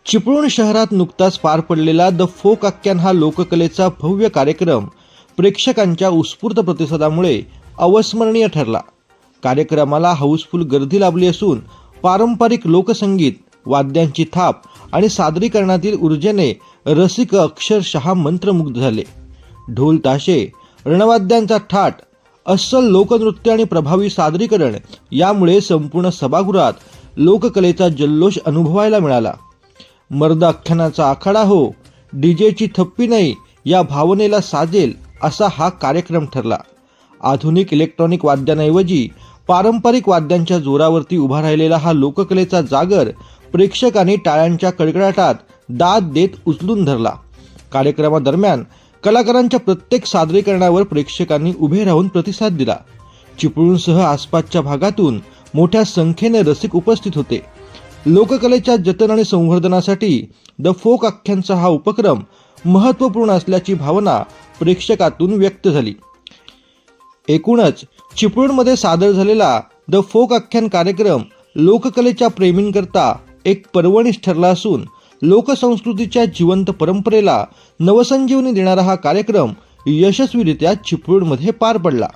चिपळूण शहरात नुकताच पार पडलेला द फोक आख्यान हा लोककलेचा भव्य कार्यक्रम प्रेक्षकांच्या उत्स्फूर्त प्रतिसादामुळे अविस्मरणीय ठरला। कार्यक्रमाला हाऊसफुल गर्दी लाभली असून पारंपरिक लोकसंगीत, वाद्यांची थाप आणि सादरीकरणातील ऊर्जेने रसिक अक्षरशः मंत्रमुग्ध झाले। ढोल ताशे, रणवाद्यांचा थाट, अस्सल लोकनृत्य आणि प्रभावी सादरीकरण यामुळे संपूर्ण सभागृहात लोककलेचा जल्लोष अनुभवायला मिळाला। मर्द आख्यानाचा आखाडा हो, डीजेची थप्पी नाही या भावनेला साजेल असा हा कार्यक्रम ठरला। आधुनिक इलेक्ट्रॉनिक वाद्यांऐवजी पारंपरिक वाद्यांच्या जोरावरती उभा राहिलेला हा लोककलेचा जागर प्रेक्षकांनी टाळ्यांच्या कडकडाटात दाद देत उचलून धरला। कार्यक्रमादरम्यान कलाकारांच्या प्रत्येक सादरीकरणावर प्रेक्षकांनी उभे राहून प्रतिसाद दिला। चिपळूणसह आसपासच्या भागातून मोठ्या संख्येने रसिक उपस्थित होते। लोककलेच्या जतन आणि संवर्धनासाठी द फोक आख्यानचा हा उपक्रम महत्त्वपूर्ण असल्याची भावना प्रेक्षकातून व्यक्त झाली। एकूणच चिपळूणमध्ये सादर झालेला द फोक आख्यान कार्यक्रम लोककलेच्या प्रेमींकरता एक पर्वणीच ठरला असून लोकसंस्कृतीच्या जिवंत परंपरेला नवसंजीवनी देणारा हा कार्यक्रम यशस्वीरित्या चिपळूणमध्ये पार पडला।